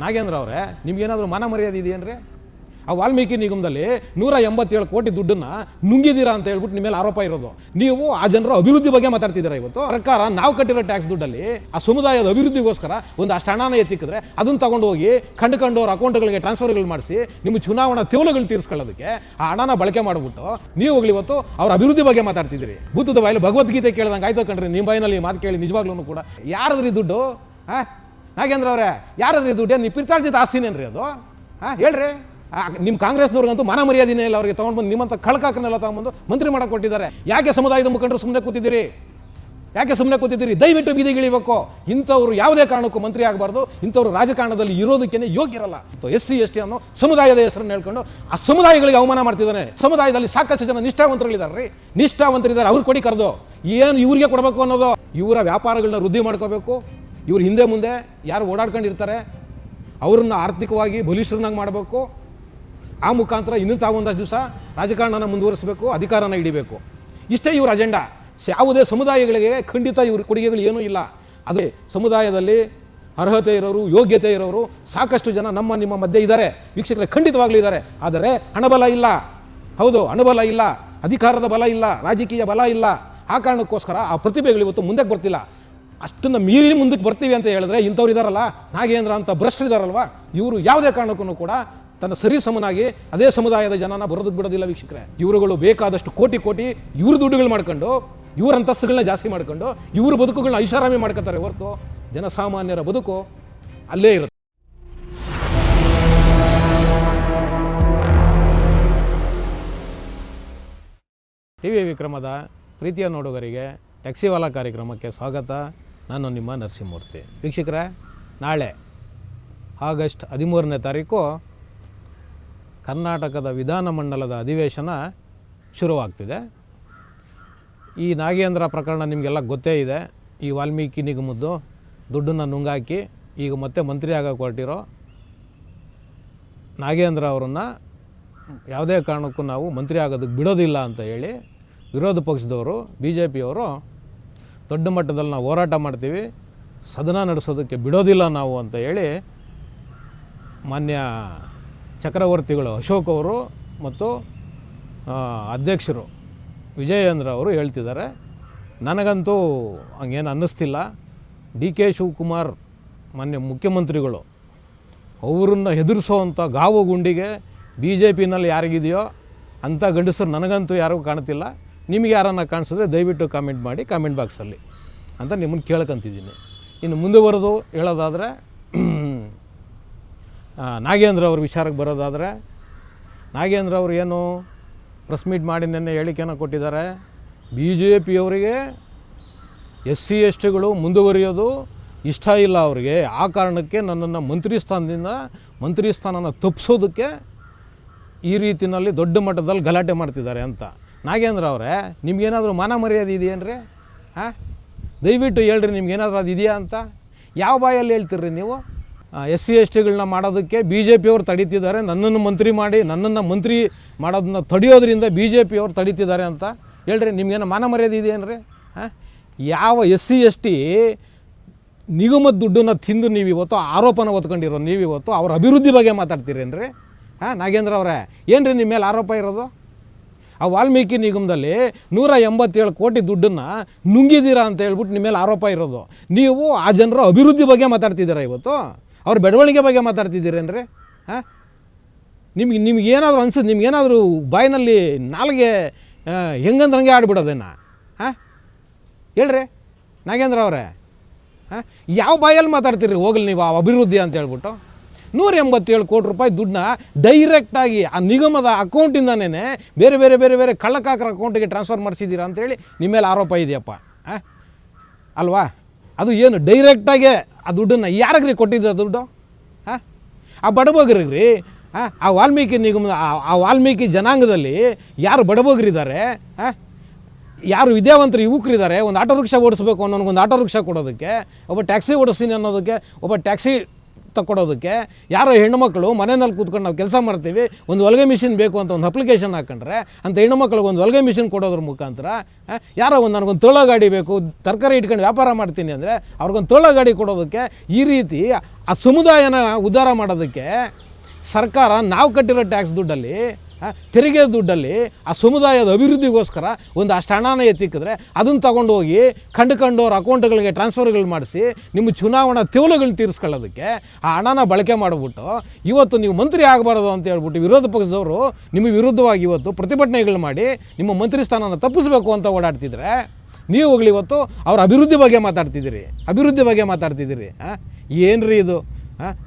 ನಾಗೇಂದ್ರ ಅವರೇ, ನಿಮ್ಗೇನಾದರೂ ಮಾನ ಮರ್ಯಾದೆ ಇದೆಯೇನ್ರಿ? ಆ ವಾಲ್ಮೀಕಿ ನಿಗಮದಲ್ಲಿ 187 ಕೋಟಿ ದುಡ್ಡನ್ನು ನುಂಗಿದ್ದೀರಾ ಅಂತ ಹೇಳ್ಬಿಟ್ಟು ನಿಮ್ಮ ಮೇಲೆ ಆರೋಪ ಇರೋದು. ನೀವು ಆ ಜನರ ಅಭಿವೃದ್ಧಿ ಬಗ್ಗೆ ಮಾತಾಡ್ತಿದ್ದೀರಾ. ಇವತ್ತು ಸರ್ಕಾರ ನಾವು ಕಟ್ಟಿರೋ ಟ್ಯಾಕ್ಸ್ ದುಡ್ಡಲ್ಲಿ ಆ ಸಮುದಾಯದ ಅಭಿವೃದ್ಧಿಗೋಸ್ಕರ ಒಂದು ಅಷ್ಟು ಹಣನ ಎತ್ತಿಕ್ಕಿದ್ರೆ ಅದನ್ನು ತಗೊಂಡು ಹೋಗಿ ಕಂಡುಕೊಂಡವ್ರ ಅಕೌಂಟ್ಗಳಿಗೆ ಟ್ರಾನ್ಸ್ಫರ್ಗಳು ಮಾಡಿಸಿ ನಿಮ್ಮ ಚುನಾವಣಾ ತೆವಲುಗಳು ತೀರಿಸ್ಕೊಳ್ಳೋದಕ್ಕೆ ಆ ಹಣನ ಬಳಕೆ ಮಾಡಿಬಿಟ್ಟು ನೀವುಗಳು ಇವತ್ತು ಅವ್ರ ಅಭಿವೃದ್ಧಿ ಬಗ್ಗೆ ಮಾತಾಡ್ತಿದ್ದೀರಿ. ಭೂತದ ಬಾಯಲ್ಲಿ ಭಗವದ್ಗೀತೆ ಕೇಳ್ದಂಗೆ ಆಯ್ತು ಕಣ್ರಿ. ನಿಮ್ಮ ಬಾಯಿನಲ್ಲಿ ಮಾತು ಕೇಳಿ ನಿಜವಾಗ್ಲೂ ಕೂಡ ಯಾರದ್ರಿ ದುಡ್ಡು? ನಾಗೇಂದ್ರ ಅವರೇ, ಯಾರದ್ರಿ ದುಡ್ಡು? ನೀವು ಪಿರ್ತಾರ್ಜಿತ ಆಸ್ತಿನೇನ್ರಿ ಅದು? ಹೇಳ್ರಿ. ನಿಮ್ಮ ಕಾಂಗ್ರೆಸ್ನವ್ರಿಗಂತೂ ಮಾನ ಮರ್ಯಾದಿನೇ ಇಲ್ಲ. ಅವರಿಗೆ ತೊಗೊಂಡ್ಬಂದು ನಿಮ್ಮಂಥ ಕಳ್ಕಾಕನೆಲ್ಲ ತೊಗೊಂಡ್ಬಂದು ಮಂತ್ರಿ ಮಾಡಕ್ಕೆ ಕೊಟ್ಟಿದ್ದಾರೆ. ಯಾಕೆ ಸಮುದಾಯದ ಮುಖಂಡರು ಸುಮ್ಮನೆ ಕೂತಿದ್ದೀರಿ? ಯಾಕೆ ಸುಮ್ಮನೆ ಕೂತಿದ್ದೀರಿ? ದಯವಿಟ್ಟು ಬೀದಿಗಿಳಿಬೇಕು. ಇಂಥವ್ರು ಯಾವುದೇ ಕಾರಣಕ್ಕೂ ಮಂತ್ರಿ ಆಗಬಾರ್ದು. ಇಂಥವ್ರು ರಾಜಕಾರಣದಲ್ಲಿ ಇರೋದಕ್ಕೇನೆ ಯೋಗ್ಯರಲ್ಲ. SC ST ಅನ್ನೋ ಸಮುದಾಯದ ಹೆಸರನ್ನು ಹೇಳ್ಕೊಂಡು ಆ ಸಮುದಾಯಗಳಿಗೆ ಅವಮಾನ ಮಾಡ್ತಿದ್ದಾನೆ. ಸಮುದಾಯದಲ್ಲಿ ಸಾಕಷ್ಟು ಜನ ನಿಷ್ಠಾವಂತರುಗಳಿದ್ದಾರೆ ರೀ, ನಿಷ್ಠಾವಂತರಿದ್ದಾರೆ. ಅವ್ರು ಕೊಡಿ ಕರೆದು ಏನು ಇವ್ರಿಗೆ ಕೊಡಬೇಕು ಅನ್ನೋದು. ಇವರ ವ್ಯಾಪಾರಗಳನ್ನ ವೃದ್ಧಿ ಮಾಡ್ಕೋಬೇಕು. ಇವ್ರು ಹಿಂದೆ ಮುಂದೆ ಯಾರು ಓಡಾಡ್ಕೊಂಡಿರ್ತಾರೆ ಅವ್ರನ್ನ ಆರ್ಥಿಕವಾಗಿ ಬಲಿಷ್ಠರನ್ನಾಗಿ ಮಾಡಬೇಕು. ಆ ಮುಖಾಂತರ ಇನ್ನೂ ತಾವೊಂದಷ್ಟು ದಿವಸ ರಾಜಕಾರಣನ ಮುಂದುವರಿಸಬೇಕು, ಅಧಿಕಾರನ ಹಿಡಿಬೇಕು. ಇಷ್ಟೇ ಇವ್ರ ಅಜೆಂಡಾ. ಯಾವುದೇ ಸಮುದಾಯಗಳಿಗೆ ಖಂಡಿತ ಇವ್ರ ಕೊಡುಗೆಗಳು ಏನೂ ಇಲ್ಲ. ಅದೇ ಸಮುದಾಯದಲ್ಲಿ ಅರ್ಹತೆ ಇರೋರು, ಯೋಗ್ಯತೆ ಇರೋರು ಸಾಕಷ್ಟು ಜನ ನಿಮ್ಮ ಮಧ್ಯೆ ಇದ್ದಾರೆ. ವೀಕ್ಷಕರೇ, ಖಂಡಿತವಾಗ್ಲೂ ಇದ್ದಾರೆ. ಆದರೆ ಹಣಬಲ ಇಲ್ಲ. ಹೌದು, ಹಣಬಲ ಇಲ್ಲ, ಅಧಿಕಾರದ ಬಲ ಇಲ್ಲ, ರಾಜಕೀಯ ಬಲ ಇಲ್ಲ. ಆ ಕಾರಣಕ್ಕೋಸ್ಕರ ಆ ಪ್ರತಿಭೆಗಳು ಇವತ್ತು ಮುಂದಕ್ಕೆ ಬರ್ತಿಲ್ಲ. ಅಷ್ಟನ್ನು ಮೀರಿ ಮುಂದಕ್ಕೆ ಬರ್ತೀವಿ ಅಂತ ಹೇಳಿದ್ರೆ ಇಂಥವ್ರು ಇದ್ದಾರಲ್ಲ, ನಾಗೇಂದ್ರ ಅಂತ ಭ್ರಷ್ಟರಿದ್ದಾರಲ್ವ, ಇವರು ಯಾವುದೇ ಕಾರಣಕ್ಕೂ ಕೂಡ ತನ್ನ ಸರಿ ಸಮನಾಗಿ ಅದೇ ಸಮುದಾಯದ ಜನನ ಬರೋದಕ್ಕೆ ಬಿಡೋದಿಲ್ಲ. ವೀಕ್ಷಕರೇ, ಇವರುಗಳು ಬೇಕಾದಷ್ಟು ಕೋಟಿ ಇವ್ರ ದುಡ್ಡುಗಳು ಮಾಡ್ಕೊಂಡು, ಇವ್ರ ಅಂತಸ್ತುಗಳನ್ನ ಜಾಸ್ತಿ ಮಾಡ್ಕೊಂಡು, ಇವ್ರ ಬದುಕುಗಳನ್ನ ಐಷಾರಾಮಿ ಮಾಡ್ಕೊತಾರೆ ಹೊರತು ಜನಸಾಮಾನ್ಯರ ಬದುಕು ಅಲ್ಲೇ ಇರುತ್ತೆ. TV ವಿಕ್ರಮದ ಪ್ರೀತಿಯ ನೋಡುಗರಿಗೆ ಟ್ಯಾಕ್ಸಿವಾಲಾ ಕಾರ್ಯಕ್ರಮಕ್ಕೆ ಸ್ವಾಗತ. ನಾನು ನಿಮ್ಮ ನರಸಿಂಹಮೂರ್ತಿ. ವೀಕ್ಷಕರೇ, ನಾಳೆ ಆಗಸ್ಟ್ 13ನೇ ತಾರೀಕು ಕರ್ನಾಟಕದ ವಿಧಾನಮಂಡಲದ ಅಧಿವೇಶನ ಶುರುವಾಗ್ತಿದೆ. ಈ ನಾಗೇಂದ್ರ ಪ್ರಕರಣ ನಿಮಗೆಲ್ಲ ಗೊತ್ತೇ ಇದೆ. ಈ ವಾಲ್ಮೀಕಿ ನಿಗಮದ್ದು ದುಡ್ಡನ್ನು ನುಂಗಾಕಿ ಈಗ ಮತ್ತೆ ಮಂತ್ರಿ ಆಗೋಕೆ ಹೊರಟಿರೋ ನಾಗೇಂದ್ರ ಅವರನ್ನು ಯಾವುದೇ ಕಾರಣಕ್ಕೂ ನಾವು ಮಂತ್ರಿ ಆಗೋದಕ್ಕೆ ಬಿಡೋದಿಲ್ಲ ಅಂತ ಹೇಳಿ ವಿರೋಧ ಪಕ್ಷದವರು, BJPಯವರು ದೊಡ್ಡ ಮಟ್ಟದಲ್ಲಿ ನಾವು ಹೋರಾಟ ಮಾಡ್ತೀವಿ, ಸದನ ನಡೆಸೋದಕ್ಕೆ ಬಿಡೋದಿಲ್ಲ ನಾವು ಅಂತ ಹೇಳಿ ಮಾನ್ಯ ಚಕ್ರವರ್ತಿಗಳು ಅಶೋಕ್ ಅವರು ಮತ್ತು ಅಧ್ಯಕ್ಷರು ವಿಜಯೇಂದ್ರ ಅವರು ಹೇಳ್ತಿದ್ದಾರೆ. ನನಗಂತೂ ಹಂಗೇನು ಅನ್ನಿಸ್ತಿಲ್ಲ. DK ಶಿವಕುಮಾರ್ ಮಾನ್ಯ ಮುಖ್ಯಮಂತ್ರಿಗಳು ಅವರನ್ನು ಹೆದರಿಸೋವಂಥ ಗಾವು ಗುಂಡಿಗೆ BJPನಲ್ಲಿ ಯಾರಿಗಿದೆಯೋ ಅಂಥ ಗಂಡಸರು ನನಗಂತೂ ಯಾರಿಗೂ ಕಾಣ್ತಿಲ್ಲ. ನಿಮಗೆ ಯಾರನ್ನ ಕಾಣಿಸಿದ್ರೆ ದಯವಿಟ್ಟು ಕಾಮೆಂಟ್ ಮಾಡಿ ಕಾಮೆಂಟ್ ಬಾಕ್ಸಲ್ಲಿ ಅಂತ ನಿಮ್ಮನ್ನು ಕೇಳ್ಕೊಂತಿದ್ದೀನಿ. ಇನ್ನು ಮುಂದುವರೆದು ಹೇಳೋದಾದರೆ, ನಾಗೇಂದ್ರ ಅವ್ರ ವಿಚಾರಕ್ಕೆ ಬರೋದಾದರೆ, ನಾಗೇಂದ್ರ ಅವರು ಏನು ಪ್ರೆಸ್ ಮೀಟ್ ಮಾಡಿ ನೆನ್ನೆ ಹೇಳಿಕೆಯನ್ನು ಕೊಟ್ಟಿದ್ದಾರೆ. BJPಯವರಿಗೆ SC STಗಳು ಮುಂದುವರಿಯೋದು ಇಷ್ಟ ಇಲ್ಲ ಅವರಿಗೆ. ಆ ಕಾರಣಕ್ಕೆ ನನ್ನನ್ನು ಮಂತ್ರಿ ಸ್ಥಾನನ ತಪ್ಪಿಸೋದಕ್ಕೆ ಈ ರೀತಿಯಲ್ಲಿ ದೊಡ್ಡ ಮಟ್ಟದಲ್ಲಿ ಗಲಾಟೆ ಮಾಡ್ತಿದ್ದಾರೆ ಅಂತ. ನಾಗೇಂದ್ರ ಅವರೇ, ನಿಮ್ಗೇನಾದರೂ ಮಾನ ಮರ್ಯಾದೆ ಇದೆಯೇನ್ರಿ? ದಯವಿಟ್ಟು ಹೇಳ್ರಿ, ನಿಮ್ಗೇನಾದರೂ ಅದು ಇದೆಯಾ ಅಂತ. ಯಾವ ಬಾಯಲ್ಲಿ ಹೇಳ್ತೀರ್ರಿ ನೀವು? SC STಗಳನ್ನ ಮಾಡೋದಕ್ಕೆ BJPಯವರು ತಡೀತಿದ್ದಾರೆ. ನನ್ನನ್ನು ಮಂತ್ರಿ ಮಾಡೋದನ್ನ ತಡೆಯೋದ್ರಿಂದ BJPಯವರು ತಡೀತಿದ್ದಾರೆ ಅಂತ ಹೇಳ್ರಿ. ನಿಮ್ಗೇನೋ ಮಾನ ಮರ್ಯಾದೆ ಇದೆಯೇನ್ರಿ? ಯಾವ SC ST ನಿಗಮದ ದುಡ್ಡನ್ನು ತಿಂದು ನೀವಿವತ್ತು ಆರೋಪನ ಹೊತ್ಕೊಂಡಿರೋ ನೀವಿವತ್ತು ಅವ್ರ ಅಭಿವೃದ್ಧಿ ಬಗ್ಗೆ ಮಾತಾಡ್ತೀರೇನ್ರಿ? ನಾಗೇಂದ್ರ ಅವರೇ, ಏನ್ರಿ ನಿಮ್ಮ ಮೇಲೆ ಆರೋಪ ಇರೋದು? ಆ ವಾಲ್ಮೀಕಿ ನಿಗಮದಲ್ಲಿ 187 ಕೋಟಿ ದುಡ್ಡನ್ನು ನುಂಗಿದ್ದೀರಾ ಅಂತ ಹೇಳ್ಬಿಟ್ಟು ನಿಮ್ಮ ಮೇಲೆ ಆರೋಪ ಇರೋದು. ನೀವು ಆ ಜನರ ಅಭಿವೃದ್ಧಿ ಬಗ್ಗೆ ಮಾತಾಡ್ತಿದ್ದೀರಾ, ಇವತ್ತು ಅವ್ರ ಬೆಳವಣಿಗೆ ಬಗ್ಗೆ ಮಾತಾಡ್ತಿದ್ದೀರೇನ್ರಿ? ನಿಮ್ಗೇನಾದರೂ ಅನ್ಸುತ್ತೆ? ನಿಮ್ಗೇನಾದರೂ ಬಾಯಿನಲ್ಲಿ ನಾಲ್ಗೆ ಹೆಂಗಂದ್ರಂಗೆ ಆಡ್ಬಿಡೋದೇನಾ? ಹೇಳ್ರಿ ನಾಗೇಂದ್ರ ಅವರೇ, ಯಾವ ಬಾಯಲ್ಲಿ ಮಾತಾಡ್ತೀರಿ? ಹೋಗಲಿ ನೀವು ಆ ಅಭಿವೃದ್ಧಿ ಅಂತ ಹೇಳ್ಬಿಟ್ಟು 187 ಕೋಟಿ ರೂಪಾಯಿ ದುಡ್ಡನ್ನ ಡೈರೆಕ್ಟಾಗಿ ಆ ನಿಗಮದ ಅಕೌಂಟಿಂದನೇ ಬೇರೆ ಕಳ್ಳಕಾಕರ ಅಕೌಂಟಿಗೆ ಟ್ರಾನ್ಸ್ಫರ್ ಮಾಡಿಸಿದ್ದೀರಾ ಅಂತೇಳಿ ನಿಮ್ಮ ಮೇಲೆ ಆರೋಪ ಇದೆಯಪ್ಪ, ಅಲ್ವಾ? ಅದು ಏನು ಡೈರೆಕ್ಟಾಗೆ ಆ ದುಡ್ಡನ್ನು ಯಾರಿಗ್ರಿ ಕೊಟ್ಟಿದ್ದ ದುಡ್ಡು? ಆ ಬಡಬಗ್ರಿಗೆ, ಆ ವಾಲ್ಮೀಕಿ ನಿಗಮದ ಆ ವಾಲ್ಮೀಕಿ ಜನಾಂಗದಲ್ಲಿ ಯಾರು ಬಡಬಗ್ರಿದ್ದಾರೆ, ಯಾರು ವಿದ್ಯಾವಂತರು ಯುವಕರಿದ್ದಾರೆ, ಒಂದು ಆಟೋ ರಿಕ್ಷಾ ಓಡಿಸ್ಬೇಕು ಅನ್ನೋನಿಗೆ ಒಂದು ಆಟೋ ರಿಕ್ಷಾ ಕೊಡೋದಕ್ಕೆ, ಒಬ್ಬ ಟ್ಯಾಕ್ಸಿ ಓಡಿಸ್ತೀನಿ ಅನ್ನೋದಕ್ಕೆ ಒಬ್ಬ ಟ್ಯಾಕ್ಸಿ ತಗೊಡೋದಕ್ಕೆ ಯಾರೋ ಹೆಣ್ಣುಮಕ್ಕಳು ಮನೆಯಲ್ಲಿ ಕೂತ್ಕೊಂಡು ನಾವು ಕೆಲಸ ಮಾಡ್ತೀವಿ, ಒಂದು ಹೊಲಿಗೆ ಮಿಷಿನ್ ಬೇಕು ಅಂತ ಒಂದು ಅಪ್ಲಿಕೇಶನ್ ಹಾಕೊಂಡ್ರೆ ಅಂಥ ಹೆಣ್ಣುಮಕ್ಳಿಗೆ ಒಂದು ಹೊಲಿಗೆ ಮಿಷಿನ್ ಕೊಡೋದ್ರ ಮುಖಾಂತರ ಯಾರೋ ನನಗೊಂದು ತೋಳ ಗಾಡಿ ಬೇಕು, ತರಕಾರಿ ಇಟ್ಕೊಂಡು ವ್ಯಾಪಾರ ಮಾಡ್ತೀನಿ ಅಂದರೆ ಅವ್ರಿಗೊಂದು ತೋಳ ಗಾಡಿ ಕೊಡೋದಕ್ಕೆ, ಈ ರೀತಿ ಆ ಸಮುದಾಯನ ಉದ್ಧಾರ ಮಾಡೋದಕ್ಕೆ ಸರ್ಕಾರ ನಾವು ಕಟ್ಟಿರೋ ಟ್ಯಾಕ್ಸ್ ದುಡ್ಡಲ್ಲಿ, ತೆರಿಗೆ ದುಡ್ಡಲ್ಲಿ ಆ ಸಮುದಾಯದ ಅಭಿವೃದ್ಧಿಗೋಸ್ಕರ ಒಂದು ಅಷ್ಟು ಹಣನ ಎತ್ತಿಕ್ಕಿದ್ರೆ ಅದನ್ನು ತಗೊಂಡು ಹೋಗಿ ಕಂಡುಕೊಂಡವ್ರ ಅಕೌಂಟ್ಗಳಿಗೆ ಟ್ರಾನ್ಸ್ಫರ್ಗಳು ಮಾಡಿಸಿ ನಿಮ್ಮ ಚುನಾವಣಾ ತೆವಲುಗಳನ್ನ ತೀರಿಸ್ಕೊಳ್ಳೋದಕ್ಕೆ ಆ ಹಣನ ಬಳಕೆ ಮಾಡಿಬಿಟ್ಟು ಇವತ್ತು ನೀವು ಮಂತ್ರಿ ಆಗಬಾರ್ದು ಅಂತ ಹೇಳ್ಬಿಟ್ಟು ವಿರೋಧ ಪಕ್ಷದವರು ನಿಮ್ಮ ವಿರುದ್ಧವಾಗಿ ಇವತ್ತು ಪ್ರತಿಭಟನೆಗಳು ಮಾಡಿ ನಿಮ್ಮ ಮಂತ್ರಿ ಸ್ಥಾನನ ತಪ್ಪಿಸಬೇಕು ಅಂತ ಓಡಾಡ್ತಿದ್ರೆ, ನೀವು ಹೋಗ್ಲಿ ಇವತ್ತು ಅವ್ರ ಅಭಿವೃದ್ಧಿ ಬಗ್ಗೆ ಮಾತಾಡ್ತಿದ್ದೀರಿ. ಏನ್ರಿ ಇದು?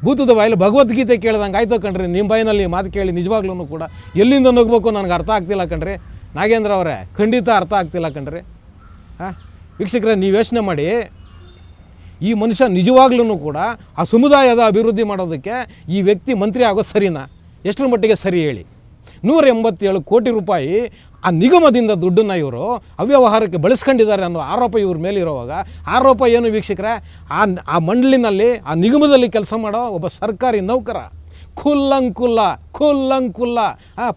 ಭೂತದ ಬಾಯಲ್ಲಿ ಭಗವದ್ಗೀತೆ ಕೇಳ್ದಂಗೆ ಆಯ್ತು ಕಣ್ರಿ. ನಿಮ್ಮ ಬಾಯಿನಲ್ಲಿ ಮಾತು ಕೇಳಿ ನಿಜವಾಗ್ಲೂ ಕೂಡ ಎಲ್ಲಿಂದ ನುಗ್ಗಬೇಕು ನನಗೆ ಅರ್ಥ ಆಗ್ತಿಲ್ಲ ಕಣ್ರಿ. ನಾಗೇಂದ್ರ ಅವರೇ, ಖಂಡಿತ ಅರ್ಥ ಆಗ್ತಿಲ್ಲ ಕಣ್ರಿ. ವೀಕ್ಷಕರೇ, ನೀವು ಯೋಚನೆ ಮಾಡಿ, ಈ ಮನುಷ್ಯ ನಿಜವಾಗ್ಲೂ ಕೂಡ ಆ ಸಮುದಾಯದ ಅಭಿವೃದ್ಧಿ ಮಾಡೋದಕ್ಕೆ ಈ ವ್ಯಕ್ತಿ ಮಂತ್ರಿ ಆಗೋದು ಸರಿನಾ? ಎಷ್ಟರ ಮಟ್ಟಿಗೆ ಸರಿ ಹೇಳಿ? 187 ಕೋಟಿ ರೂಪಾಯಿ ಆ ನಿಗಮದಿಂದ ದುಡ್ಡನ್ನು ಇವರು ಅವ್ಯವಹಾರಕ್ಕೆ ಬಳಸ್ಕೊಂಡಿದ್ದಾರೆ ಅನ್ನೋ ಆರೋಪ ಇವ್ರ ಮೇಲೆ ಇರೋವಾಗ, ಆರೋಪ ಏನು ವೀಕ್ಷಕರೇ? ಆ ಮಂಡಳಿನಲ್ಲಿ, ಆ ನಿಗಮದಲ್ಲಿ ಕೆಲಸ ಮಾಡೋ ಒಬ್ಬ ಸರ್ಕಾರಿ ನೌಕರ ಖುಲ್ಲಂಕುಲ್ಲ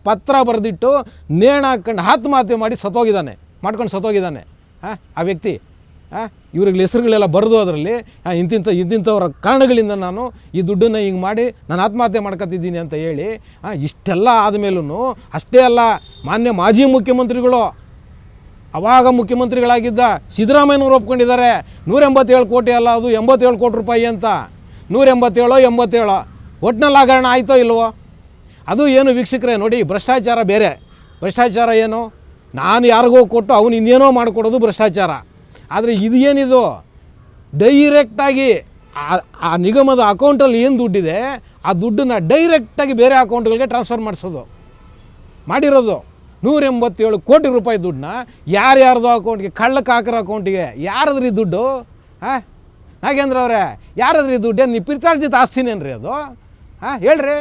ಪತ್ರ ಬರೆದಿಟ್ಟು ನೇಣು ಹಾಕ್ಕೊಂಡು ಆತ್ಮಹತ್ಯೆ ಮಾಡಿ ಸತ್ತೋಗಿದ್ದಾನೆ ಆ ವ್ಯಕ್ತಿ. ಇವ್ರಿಗೆ ಹೆಸರುಗಳೆಲ್ಲ ಬರೆದು ಅದರಲ್ಲಿ ಇಂತಿಂಥವ್ರ ಕಾರಣಗಳಿಂದ ನಾನು ಈ ದುಡ್ಡನ್ನು ಹಿಂಗೆ ಮಾಡಿ ನಾನು ಆತ್ಮಹತ್ಯೆ ಮಾಡ್ಕೊತಿದ್ದೀನಿ ಅಂತ ಹೇಳಿ, ಇಷ್ಟೆಲ್ಲ ಆದಮೇಲೂ ಅಷ್ಟೇ ಅಲ್ಲ, ಮಾಜಿ ಮುಖ್ಯಮಂತ್ರಿಗಳು, ಅವಾಗ ಮುಖ್ಯಮಂತ್ರಿಗಳಾಗಿದ್ದ ಸಿದ್ದರಾಮಯ್ಯನವರು ಒಪ್ಕೊಂಡಿದ್ದಾರೆ 187 ಕೋಟಿ ಅಲ್ಲ, ಅದು 87 ಕೋಟಿ ರೂಪಾಯಿ ಅಂತ. 187 ಒಟ್ಟಿನಲ್ಲಿ ಹಗರಣ ಆಯಿತೋ ಇಲ್ವೋ? ಅದು ಏನು ವೀಕ್ಷಕರೇ ನೋಡಿ, ಭ್ರಷ್ಟಾಚಾರ ಬೇರೆ. ಭ್ರಷ್ಟಾಚಾರ ಏನು? ನಾನು ಯಾರಿಗೋ ಕೊಟ್ಟು ಅವನು ಇನ್ನೇನೋ ಮಾಡಿಕೊಡೋದು ಭ್ರಷ್ಟಾಚಾರ. ಆದರೆ ಇದು ಏನಿದು? ಡೈರೆಕ್ಟಾಗಿ ಆ ನಿಗಮದ ಅಕೌಂಟಲ್ಲಿ ಏನು ದುಡ್ಡಿದೆ ಆ ದುಡ್ಡನ್ನು ಡೈರೆಕ್ಟಾಗಿ ಬೇರೆ ಅಕೌಂಟ್ಗಳಿಗೆ ಟ್ರಾನ್ಸ್ಫರ್ ಮಾಡಿರೋದು. 187 ಕೋಟಿ ರೂಪಾಯಿ ದುಡ್ಡನ್ನ ಯಾರ್ಯಾರ್ದು ಅಕೌಂಟ್ಗೆ, ಕಳ್ಳಕ್ಕೆ ಹಾಕಿರೋ ಅಕೌಂಟಿಗೆ. ಯಾರದ್ರಿ ದುಡ್ಡು? ನಾಗೇಂದ್ರ ಅವರೇ, ಯಾರದ್ರಿ ದುಡ್ಡು? ನೀವು ಪಿತಾರ್ಜಿತ ಆಸ್ತಿನೇನ್ರಿ ಅದು? ಹೇಳ್ರಿ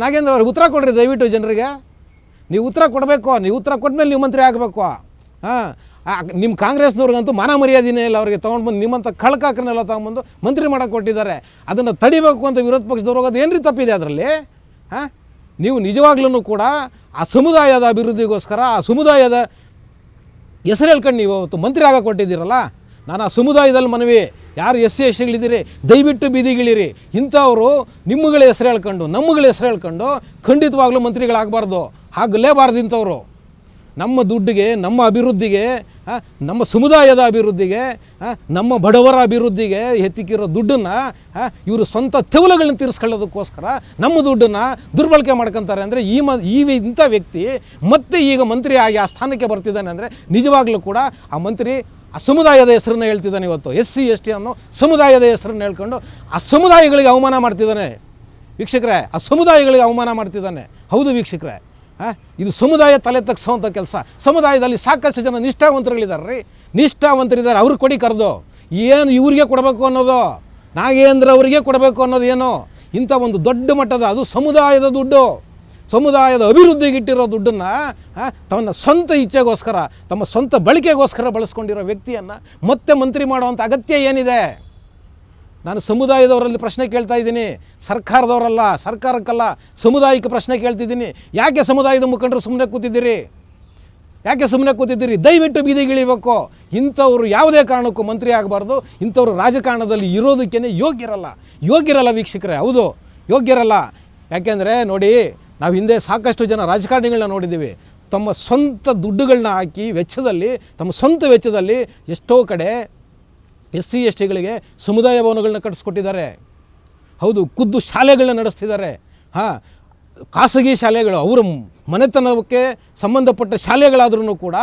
ನಾಗೇಂದ್ರ ಅವ್ರಿಗೆ ಉತ್ತರ ಕೊಡ್ರಿ ದಯವಿಟ್ಟು. ಜನರಿಗೆ ನೀವು ಉತ್ತರ ಕೊಡಬೇಕು. ನೀವು ಉತ್ತರ ಕೊಟ್ಮೇಲೆ ನೀವು ಮಂತ್ರಿ ಆಗಬೇಕು. ನಿಮ್ಮ ಕಾಂಗ್ರೆಸ್ನವ್ರಿಗಂತೂ ಮಾನ ಮರ್ಯಾದಿನೇ ಇಲ್ಲ. ಅವ್ರಿಗೆ ತೊಗೊಂಡ್ಬಂದು ನಿಮ್ಮಂಥ ಕಳ್ಕಾಕರನ್ನೆಲ್ಲ ತೊಗೊಂಡ್ಬಂದು ಮಂತ್ರಿ ಮಾಡೋಕ್ಕೆ ಕೊಟ್ಟಿದ್ದಾರೆ. ಅದನ್ನು ತಡಿಬೇಕು ಅಂತ ವಿರೋಧ ಪಕ್ಷದವ್ರು ಹೋಗೋದು ಏನ್ರಿ ತಪ್ಪಿದೆ ಅದರಲ್ಲಿ? ನೀವು ನಿಜವಾಗ್ಲೂ ಕೂಡ ಆ ಸಮುದಾಯದ ಅಭಿವೃದ್ಧಿಗೋಸ್ಕರ, ಆ ಸಮುದಾಯದ ಹೆಸರು ಹೇಳ್ಕೊಂಡು ನೀವು ಅವತ್ತು ಮಂತ್ರಿ ಆಗ ಕೊಟ್ಟಿದ್ದೀರಲ್ಲ, ನಾನು ಆ ಸಮುದಾಯದಲ್ಲಿ ಮನವಿ, ಯಾರು SC STಗಳಿದ್ದೀರಿ ದಯವಿಟ್ಟು ಬೀದಿಗಿಳಿರಿ. ಇಂಥವರು ನಿಮ್ಮಗಳ ಹೆಸರು ಹೇಳ್ಕೊಂಡು, ನಮ್ಮಗಳ ಹೆಸರು ಹೇಳ್ಕೊಂಡು ಖಂಡಿತವಾಗ್ಲೂ ಮಂತ್ರಿಗಳಾಗಬಾರ್ದು, ಆಗಲೇಬಾರ್ದು. ಇಂಥವ್ರು ನಮ್ಮ ದುಡ್ಡಿಗೆ, ನಮ್ಮ ಅಭಿವೃದ್ಧಿಗೆ, ನಮ್ಮ ಸಮುದಾಯದ ಅಭಿವೃದ್ಧಿಗೆ, ನಮ್ಮ ಬಡವರ ಅಭಿವೃದ್ಧಿಗೆ ಎತ್ತಿಕ್ಕಿರೋ ದುಡ್ಡನ್ನು ಇವರು ಸ್ವಂತ ತೆವಲುಗಳನ್ನ ತೀರಿಸ್ಕೊಳ್ಳೋದಕ್ಕೋಸ್ಕರ ನಮ್ಮ ದುಡ್ಡನ್ನು ದುರ್ಬಳಕೆ ಮಾಡ್ಕೊತಾರೆ. ಅಂದರೆ ಇಂಥ ವ್ಯಕ್ತಿ ಮತ್ತೆ ಈಗ ಮಂತ್ರಿ ಆಗಿ ಆ ಸ್ಥಾನಕ್ಕೆ ಬರ್ತಿದ್ದಾನೆ ಅಂದರೆ ನಿಜವಾಗ್ಲೂ ಕೂಡ ಆ ಮಂತ್ರಿ ಆ ಸಮುದಾಯದ ಹೆಸರನ್ನು ಹೇಳ್ತಿದ್ದಾನೆ. ಇವತ್ತು SC ST ಅನ್ನೋ ಸಮುದಾಯದ ಹೆಸರನ್ನು ಹೇಳ್ಕೊಂಡು ಆ ಸಮುದಾಯಗಳಿಗೆ ಅವಮಾನ ಮಾಡ್ತಿದ್ದಾನೆ ವೀಕ್ಷಕರೇ. ಆ ಸಮುದಾಯಗಳಿಗೆ ಅವಮಾನ ಮಾಡ್ತಿದ್ದಾನೆ. ಹೌದು ವೀಕ್ಷಕರೇ, ಇದು ಸಮುದಾಯ ತಲೆ ತಗ್ಸೋವಂಥ ಕೆಲಸ. ಸಮುದಾಯದಲ್ಲಿ ಸಾಕಷ್ಟು ಜನ ನಿಷ್ಠಾವಂತರುಗಳಿದ್ದಾರೆ ರೀ, ನಿಷ್ಠಾವಂತರಿದ್ದಾರೆ. ಅವ್ರಿಗೆ ಕೊಡಿ ಕರೆದು. ಏನು ಇವ್ರಿಗೆ ಕೊಡಬೇಕು ಅನ್ನೋದು, ನಾಗೇಂದ್ರ ಅವರಿಗೆ ಕೊಡಬೇಕು ಅನ್ನೋದು ಏನು? ಇಂಥ ಒಂದು ದೊಡ್ಡ ಮಟ್ಟದ, ಅದು ಸಮುದಾಯದ ದುಡ್ಡು, ಸಮುದಾಯದ ಅಭಿವೃದ್ಧಿಗಿಟ್ಟಿರೋ ದುಡ್ಡನ್ನು ತನ್ನ ಸ್ವಂತ ಇಚ್ಛೆಗೋಸ್ಕರ, ತಮ್ಮ ಸ್ವಂತ ಬಳಕೆಗೋಸ್ಕರ ಬಳಸ್ಕೊಂಡಿರೋ ವ್ಯಕ್ತಿಯನ್ನು ಮತ್ತೆ ಮಂತ್ರಿ ಮಾಡುವಂಥ ಅಗತ್ಯ ಏನಿದೆ? ನಾನು ಸಮುದಾಯದವರಲ್ಲಿ ಪ್ರಶ್ನೆ ಕೇಳ್ತಾ ಇದ್ದೀನಿ, ಸರ್ಕಾರದವರಲ್ಲ, ಸರ್ಕಾರಕ್ಕಲ್ಲ, ಸಮುದಾಯಕ್ಕೆ ಪ್ರಶ್ನೆ ಕೇಳ್ತಿದ್ದೀನಿ. ಯಾಕೆ ಸಮುದಾಯದ ಮುಖಂಡರು ಸುಮ್ಮನೆ ಕೂತಿದ್ದೀರಿ? ದಯವಿಟ್ಟು ಬೀದಿಗಿಳಿಬೇಕು. ಇಂಥವ್ರು ಯಾವುದೇ ಕಾರಣಕ್ಕೂ ಮಂತ್ರಿ ಆಗಬಾರ್ದು. ಇಂಥವ್ರು ರಾಜಕಾರಣದಲ್ಲಿ ಇರೋದಕ್ಕೇ ಯೋಗ್ಯರಲ್ಲ ವೀಕ್ಷಕರೇ. ಹೌದು, ಯೋಗ್ಯರಲ್ಲ. ಯಾಕೆಂದರೆ ನೋಡಿ, ನಾವು ಹಿಂದೆ ಸಾಕಷ್ಟು ಜನ ರಾಜಕಾರಣಿಗಳನ್ನ ನೋಡಿದ್ದೀವಿ. ತಮ್ಮ ಸ್ವಂತ ದುಡ್ಡುಗಳನ್ನ ಹಾಕಿ ತಮ್ಮ ಸ್ವಂತ ವೆಚ್ಚದಲ್ಲಿ ಎಷ್ಟೋ ಕಡೆ SC STಗಳಿಗೆ ಸಮುದಾಯ ಭವನಗಳನ್ನ ಕಟ್ಟಿಸ್ಕೊಟ್ಟಿದ್ದಾರೆ. ಹೌದು, ಖುದ್ದು ಶಾಲೆಗಳನ್ನ ನಡೆಸ್ತಿದ್ದಾರೆ. ಖಾಸಗಿ ಶಾಲೆಗಳು, ಅವರ ಮನೆತನಕ್ಕೆ ಸಂಬಂಧಪಟ್ಟ ಶಾಲೆಗಳಾದ್ರೂ ಕೂಡ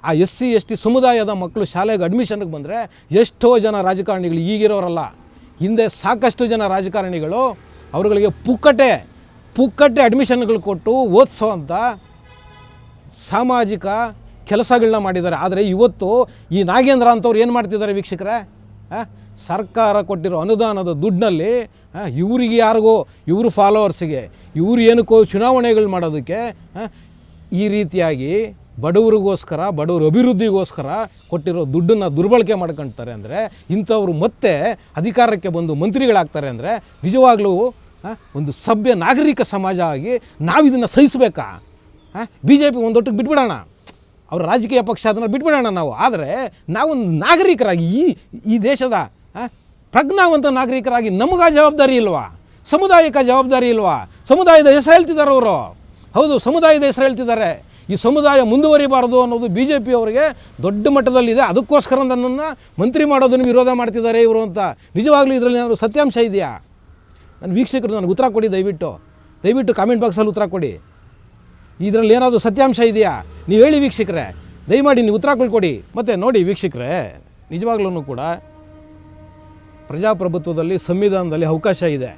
ಆ SC ST ಸಮುದಾಯದ ಮಕ್ಕಳು ಶಾಲೆಗೆ ಅಡ್ಮಿಷನ್ಗೆ ಬಂದರೆ ಎಷ್ಟೋ ಜನ ರಾಜಕಾರಣಿಗಳು ಈಗಿರೋರಲ್ಲ. ಹಿಂದೆ ಸಾಕಷ್ಟು ಜನ ರಾಜಕಾರಣಿಗಳು ಅವರುಗಳಿಗೆ ಪುಕ್ಕಟ್ಟೆ ಅಡ್ಮಿಷನ್ಗಳು ಕೊಟ್ಟು ಓದಿಸೋ ಅಂತ ಸಾಮಾಜಿಕ ಕೆಲಸಗಳನ್ನ ಮಾಡಿದ್ದಾರೆ. ಆದರೆ ಇವತ್ತು ಈ ನಾಗೇಂದ್ರ ಅಂಥವ್ರು ಏನು ಮಾಡ್ತಿದ್ದಾರೆ ವೀಕ್ಷಕರೇ? ಸರ್ಕಾರ ಕೊಟ್ಟಿರೋ ಅನುದಾನದ ದುಡ್ಡಿನಲ್ಲಿ ಇವರಿಗೆ ಯಾರಿಗೋ, ಇವರು ಫಾಲೋವರ್ಸಿಗೆ, ಇವರು ಏನಕ್ಕೋ ಚುನಾವಣೆಗಳು ಮಾಡೋದಕ್ಕೆ ಈ ರೀತಿಯಾಗಿ ಬಡವರಿಗೋಸ್ಕರ ಬಡವ್ರ ಅಭಿವೃದ್ಧಿಗೋಸ್ಕರ ಕೊಟ್ಟಿರೋ ದುಡ್ಡನ್ನು ದುರ್ಬಳಕೆ ಮಾಡ್ಕೊಳ್ತಾರೆ ಅಂದರೆ, ಇಂಥವ್ರು ಮತ್ತೆ ಅಧಿಕಾರಕ್ಕೆ ಬಂದು ಮಂತ್ರಿಗಳಾಗ್ತಾರೆ ಅಂದರೆ ನಿಜವಾಗ್ಲೂ ಒಂದು ಸಭ್ಯ ನಾಗರಿಕ ಸಮಾಜ ಆಗಿ ನಾವು ಇದನ್ನು ಸಹಿಸಬೇಕಾ? BJP ಒಂದೊಟ್ಟಿಗೆ ಬಿಟ್ಬಿಡೋಣ, ಅವರ ರಾಜಕೀಯ ಪಕ್ಷ ಅದನ್ನು ಬಿಟ್ಬಿಡೋಣ ನಾವು. ಆದರೆ ನಾವು ನಾಗರಿಕರಾಗಿ ಈ ದೇಶದ ಪ್ರಜ್ಞಾವಂತ ನಾಗರಿಕರಾಗಿ ನಮಗ ಜವಾಬ್ದಾರಿ ಇಲ್ವಾ? ಸಮುದಾಯಕ್ಕೆ ಜವಾಬ್ದಾರಿ ಇಲ್ವಾ? ಸಮುದಾಯದ ಹೆಸರು ಹೇಳ್ತಿದ್ದಾರೆ ಅವರು. ಹೌದು, ಸಮುದಾಯದ ಹೆಸರು ಹೇಳ್ತಿದ್ದಾರೆ. ಈ ಸಮುದಾಯ ಮುಂದುವರಿಬಾರದು ಅನ್ನೋದು BJP ಅವರಿಗೆ ದೊಡ್ಡ ಮಟ್ಟದಲ್ಲಿದೆ. ಅದಕ್ಕೋಸ್ಕರ ನನ್ನನ್ನು ಮಂತ್ರಿ ಮಾಡೋದನ್ನು ವಿರೋಧ ಮಾಡ್ತಿದ್ದಾರೆ ಇವರು ಅಂತ. ನಿಜವಾಗ್ಲೂ ಇದರಲ್ಲಿ ಏನಾದರೂ ಸತ್ಯಾಂಶ ಇದೆಯಾ? ನನ್ನ ವೀಕ್ಷಕರು ನನಗೆ ಉತ್ತರ ಕೊಡಿ, ದಯವಿಟ್ಟು ಕಾಮೆಂಟ್ ಬಾಕ್ಸಲ್ಲಿ ಉತ್ತರ ಕೊಡಿ. ಇದರಲ್ಲಿ ಏನಾದರೂ ಸತ್ಯಾಂಶ ಇದೆಯಾ? ನೀವು ಹೇಳಿ ವೀಕ್ಷಕರೇ, ದಯಮಾಡಿ ನೀವು ಉತ್ತರ ಕೊಡಿ. ಮತ್ತು ನೋಡಿ ವೀಕ್ಷಕರೇ, ನಿಜವಾಗ್ಲೂ ಕೂಡ ಪ್ರಜಾಪ್ರಭುತ್ವದಲ್ಲಿ ಸಂವಿಧಾನದಲ್ಲಿ ಅವಕಾಶ ಇದೆ,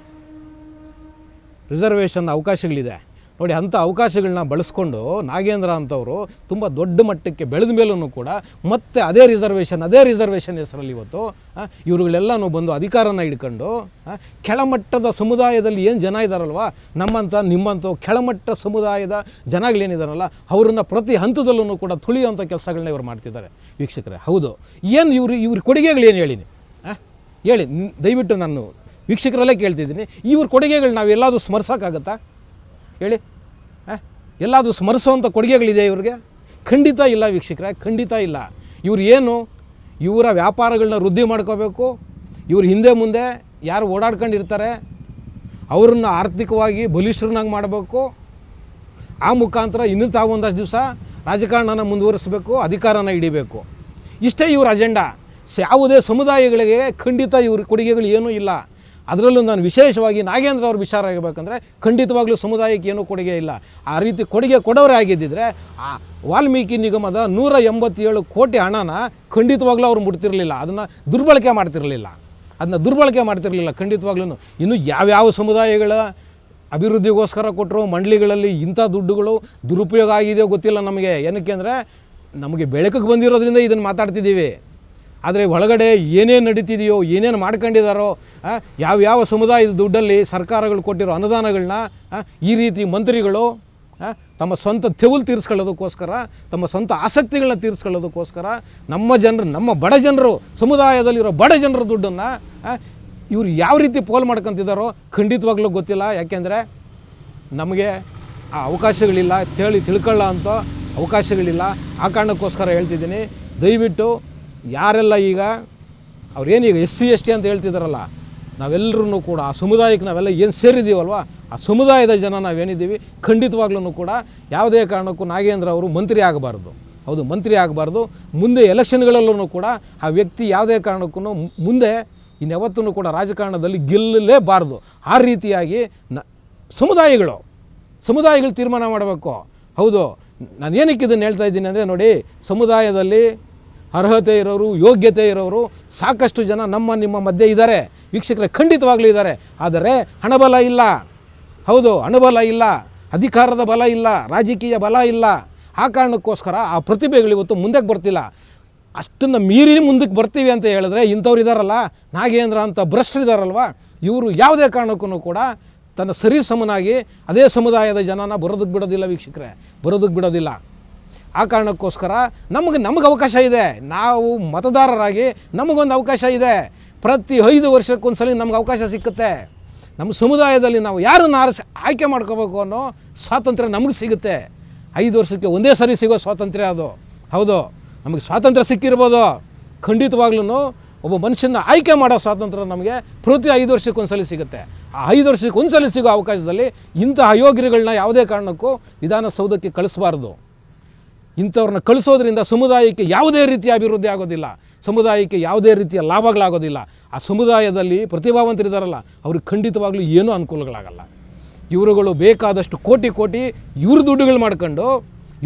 ರಿಸರ್ವೇಷನ್ ಅವಕಾಶಗಳಿದೆ ನೋಡಿ. ಅಂಥ ಅವಕಾಶಗಳನ್ನ ಬಳಸ್ಕೊಂಡು ನಾಗೇಂದ್ರ ಅಂಥವರು ತುಂಬ ದೊಡ್ಡ ಮಟ್ಟಕ್ಕೆ ಬೆಳೆದ ಮೇಲೂ ಕೂಡ ಮತ್ತೆ ಅದೇ ರಿಸರ್ವೇಷನ್ ಹೆಸರಲ್ಲಿ ಇವತ್ತು ಇವರುಗಳೆಲ್ಲನೂ ಬಂದು ಅಧಿಕಾರನ ಹಿಡ್ಕೊಂಡು ಕೆಳಮಟ್ಟದ ಸಮುದಾಯದಲ್ಲಿ ಏನು ಜನ ಇದ್ದಾರಲ್ವ, ನಮ್ಮಂಥ ನಿಮ್ಮಂಥ ಕೆಳಮಟ್ಟ ಸಮುದಾಯದ ಜನಗಳೇನಿದಾರಲ್ಲ ಅವರನ್ನು ಪ್ರತಿ ಹಂತದಲ್ಲೂ ಕೂಡ ತುಳಿಯುವಂಥ ಕೆಲಸಗಳನ್ನ ಇವರು ಮಾಡ್ತಿದ್ದಾರೆ ವೀಕ್ಷಕರೇ. ಹೌದು, ಏನು ಇವ್ರ ಕೊಡುಗೆಗಳೇನು ಹೇಳಿ ದಯವಿಟ್ಟು ನಾನು ವೀಕ್ಷಕರಲ್ಲೇ ಕೇಳ್ತಿದ್ದೀನಿ. ಇವ್ರ ಕೊಡುಗೆಗಳು ನಾವು ಎಲ್ಲಾದರೂ ಸ್ಮರಿಸೋಕ್ಕಾಗತ್ತಾ ಹೇಳಿ? ಎಲ್ಲಾದರೂ ಸ್ಮರಿಸೋವಂಥ ಕೊಡುಗೆಗಳಿದೆ ಇವ್ರಿಗೆ? ಖಂಡಿತ ಇಲ್ಲ ವೀಕ್ಷಕರೇ, ಖಂಡಿತ ಇಲ್ಲ. ಇವ್ರು ಏನು ಇವರ ವ್ಯಾಪಾರಗಳನ್ನ ವೃದ್ಧಿ ಮಾಡ್ಕೋಬೇಕು, ಇವ್ರ ಹಿಂದೆ ಮುಂದೆ ಯಾರು ಓಡಾಡ್ಕೊಂಡಿರ್ತಾರೆ ಅವ್ರನ್ನ ಆರ್ಥಿಕವಾಗಿ ಬಲಿಷ್ಠರನ್ನಾಗಿ ಮಾಡಬೇಕು, ಆ ಮುಖಾಂತರ ಇನ್ನೂ ತಾವು ಒಂದಷ್ಟು ದಿವಸ ರಾಜಕಾರಣನ ಮುಂದುವರಿಸಬೇಕು, ಅಧಿಕಾರನ ಹಿಡಿಬೇಕು. ಇಷ್ಟೇ ಇವ್ರ ಅಜೆಂಡಾ. ಯಾವುದೇ ಸಮುದಾಯಗಳಿಗೆ ಖಂಡಿತ ಇವ್ರ ಕೊಡುಗೆಗಳು ಏನೂ ಇಲ್ಲ. ಅದರಲ್ಲೂ ನಾನು ವಿಶೇಷವಾಗಿ ನಾಗೇಂದ್ರ ಅವ್ರ ವಿಚಾರ ಆಗಬೇಕಂದ್ರೆ ಖಂಡಿತವಾಗ್ಲೂ ಸಮುದಾಯಕ್ಕೆ ಏನೂ ಕೊಡುಗೆ ಇಲ್ಲ. ಆ ರೀತಿ ಕೊಡುಗೆ ಕೊಡೋರೇ ಆಗಿದ್ದಿದ್ರೆ ಆ ವಾಲ್ಮೀಕಿ ನಿಗಮದ 187 ಕೋಟಿ ಹಣನ ಖಂಡಿತವಾಗ್ಲೂ ಅವ್ರು ಮುಟ್ತಿರಲಿಲ್ಲ, ಅದನ್ನು ದುರ್ಬಳಕೆ ಮಾಡ್ತಿರಲಿಲ್ಲ ಖಂಡಿತವಾಗ್ಲೂ. ಇನ್ನು ಯಾವ್ಯಾವ ಸಮುದಾಯಗಳ ಅಭಿವೃದ್ಧಿಗೋಸ್ಕರ ಕೊಟ್ಟರು ಮಂಡಳಿಗಳಲ್ಲಿ ಇಂಥ ದುಡ್ಡುಗಳು ದುರುಪಯೋಗ ಆಗಿದೆಯೋ ಗೊತ್ತಿಲ್ಲ ನಮಗೆ. ಏನಕ್ಕೆ ಅಂದರೆ ನಮಗೆ ಬೆಳಕಿಗೆ ಬಂದಿರೋದ್ರಿಂದ ಇದನ್ನು ಮಾತಾಡ್ತಿದ್ದೀವಿ. ಆದರೆ ಒಳಗಡೆ ಏನೇನು ನಡೀತಿದೆಯೋ, ಏನೇನು ಮಾಡ್ಕೊಂಡಿದ್ದಾರೋ, ಯಾವ್ಯಾವ ಸಮುದಾಯದ ದುಡ್ಡಲ್ಲಿ ಸರ್ಕಾರಗಳು ಕೊಟ್ಟಿರೋ ಅನುದಾನಗಳನ್ನ ಈ ರೀತಿ ಮಂತ್ರಿಗಳು ತಮ್ಮ ಸ್ವಂತ ತೆವಲು ತೀರಿಸ್ಕೊಳ್ಳೋದಕ್ಕೋಸ್ಕರ, ತಮ್ಮ ಸ್ವಂತ ಆಸಕ್ತಿಗಳನ್ನ ತೀರಿಸ್ಕೊಳ್ಳೋದಕ್ಕೋಸ್ಕರ ನಮ್ಮ ಬಡ ಜನರು, ಸಮುದಾಯದಲ್ಲಿರೋ ಬಡ ಜನರ ದುಡ್ಡನ್ನು ಇವರು ಯಾವ ರೀತಿ ಪೋಲ್ ಮಾಡ್ಕೊತಿದ್ದಾರೋ ಖಂಡಿತವಾಗ್ಲೂ ಗೊತ್ತಿಲ್ಲ. ಯಾಕೆಂದರೆ ನಮಗೆ ಆ ಅವಕಾಶಗಳಿಲ್ಲ, ತಿಳ್ಕೊಳ್ಳೋ ಅಂಥ ಅವಕಾಶಗಳಿಲ್ಲ. ಆ ಕಾರಣಕ್ಕೋಸ್ಕರ ಹೇಳ್ತಿದ್ದೀನಿ, ದಯವಿಟ್ಟು ಯಾರೆಲ್ಲ ಈಗ ಅವ್ರೇನೀಗ SC/ST ಅಂತ ಹೇಳ್ತಿದ್ದಾರಲ್ಲ, ನಾವೆಲ್ಲರೂ ಕೂಡ ಆ ಸಮುದಾಯಕ್ಕೆ ನಾವೆಲ್ಲ ಏನು ಸೇರಿದ್ದೀವಲ್ವ, ಆ ಸಮುದಾಯದ ಜನ ನಾವೇನಿದ್ದೀವಿ ಖಂಡಿತವಾಗ್ಲೂ ಕೂಡ ಯಾವುದೇ ಕಾರಣಕ್ಕೂ ನಾಗೇಂದ್ರ ಅವರು ಮಂತ್ರಿ ಆಗಬಾರ್ದು. ಹೌದು, ಮಂತ್ರಿ ಆಗಬಾರ್ದು. ಮುಂದೆ ಎಲೆಕ್ಷನ್ಗಳಲ್ಲೂ ಕೂಡ ಆ ವ್ಯಕ್ತಿ ಯಾವುದೇ ಕಾರಣಕ್ಕೂ ಮುಂದೆ ಇನ್ಯಾವತ್ತೂ ಕೂಡ ರಾಜಕಾರಣದಲ್ಲಿ ಗೆಲ್ಲಲೇಬಾರ್ದು. ಆ ರೀತಿಯಾಗಿ ಸಮುದಾಯಗಳು ತೀರ್ಮಾನ ಮಾಡಬೇಕು. ಹೌದು, ನಾನು ಏನಕ್ಕೆ ಇದನ್ನು ಹೇಳ್ತಾ ಇದ್ದೀನಿ ಅಂದರೆ, ನೋಡಿ, ಸಮುದಾಯದಲ್ಲಿ ಅರ್ಹತೆ ಇರೋರು, ಯೋಗ್ಯತೆ ಇರೋರು ಸಾಕಷ್ಟು ಜನ ನಿಮ್ಮ ಮಧ್ಯೆ ಇದ್ದಾರೆ ವೀಕ್ಷಕರೇ, ಖಂಡಿತವಾಗ್ಲೂ ಇದ್ದಾರೆ. ಆದರೆ ಹಣಬಲ ಇಲ್ಲ. ಹೌದು, ಹಣಬಲ ಇಲ್ಲ, ಅಧಿಕಾರದ ಬಲ ಇಲ್ಲ, ರಾಜಕೀಯ ಬಲ ಇಲ್ಲ. ಆ ಕಾರಣಕ್ಕೋಸ್ಕರ ಆ ಪ್ರತಿಭೆಗಳು ಇವತ್ತು ಮುಂದಕ್ಕೆ ಬರ್ತಿಲ್ಲ. ಅಷ್ಟನ್ನು ಮೀರಿ ಮುಂದಕ್ಕೆ ಬರ್ತೀವಿ ಅಂತ ಹೇಳಿದ್ರೆ ಇಂಥವ್ರು ಇದ್ದಾರಲ್ಲ, ನಾಗೇಂದ್ರ ಅಂತ ಭ್ರಷ್ಟರಿದ್ದಾರಲ್ವ, ಇವರು ಯಾವುದೇ ಕಾರಣಕ್ಕೂ ಕೂಡ ತನ್ನ ಸರಿಸಮನಾಗಿ ಅದೇ ಸಮುದಾಯದ ಜನನ ಬರೋದಕ್ಕೆ ಬಿಡೋದಿಲ್ಲ ವೀಕ್ಷಕರೇ, ಬರೋದಕ್ಕೆ ಬಿಡೋದಿಲ್ಲ. ಆ ಕಾರಣಕ್ಕೋಸ್ಕರ ನಮಗೆ ಅವಕಾಶ ಇದೆ. ನಾವು ಮತದಾರರಾಗಿ ನಮಗೊಂದು ಅವಕಾಶ ಇದೆ. ಪ್ರತಿ 5 ವರ್ಷಕ್ಕೊಂದ್ಸಲ ನಮ್ಗೆ ಅವಕಾಶ ಸಿಕ್ಕುತ್ತೆ. ನಮ್ಮ ಸಮುದಾಯದಲ್ಲಿ ನಾವು ಯಾರನ್ನು ಆಯ್ಕೆ ಮಾಡ್ಕೋಬೇಕು ಅನ್ನೋ ಸ್ವಾತಂತ್ರ್ಯ ನಮಗೆ ಸಿಗುತ್ತೆ. 5 ವರ್ಷಕ್ಕೆ ಒಂದೇ ಸರಿ ಸಿಗೋ ಸ್ವಾತಂತ್ರ್ಯ ಅದು. ಹೌದು, ನಮಗೆ ಸ್ವಾತಂತ್ರ್ಯ ಸಿಕ್ಕಿರ್ಬೋದು, ಖಂಡಿತವಾಗ್ಲೂ ಒಬ್ಬ ಮನುಷ್ಯನ ಆಯ್ಕೆ ಮಾಡೋ ಸ್ವಾತಂತ್ರ್ಯ ನಮಗೆ ಪ್ರತಿ 5 ವರ್ಷಕ್ಕೊಂದ್ಸಲ ಸಿಗುತ್ತೆ. ಆ 5 ವರ್ಷಕ್ಕೊಂದ್ಸಲ ಸಿಗೋ ಅವಕಾಶದಲ್ಲಿ ಇಂಥ ಅಯೋಗ್ಯರುಗಳನ್ನ ಯಾವುದೇ ಕಾರಣಕ್ಕೂ ವಿಧಾನಸೌಧಕ್ಕೆ ಕಳಿಸಬಾರ್ದು. ಇಂಥವ್ರನ್ನ ಕಳಿಸೋದ್ರಿಂದ ಸಮುದಾಯಕ್ಕೆ ಯಾವುದೇ ರೀತಿಯ ಅಭಿವೃದ್ಧಿ ಆಗೋದಿಲ್ಲ, ಸಮುದಾಯಕ್ಕೆ ಯಾವುದೇ ರೀತಿಯ ಲಾಭಗಳಾಗೋದಿಲ್ಲ. ಆ ಸಮುದಾಯದಲ್ಲಿ ಪ್ರತಿಭಾವಂತರಿದ್ದಾರಲ್ಲ, ಅವ್ರಿಗೆ ಖಂಡಿತವಾಗ್ಲೂ ಏನೂ ಅನುಕೂಲಗಳಾಗಲ್ಲ. ಇವರುಗಳು ಬೇಕಾದಷ್ಟು ಕೋಟಿ ಇವ್ರ ದುಡ್ಡುಗಳು ಮಾಡ್ಕೊಂಡು,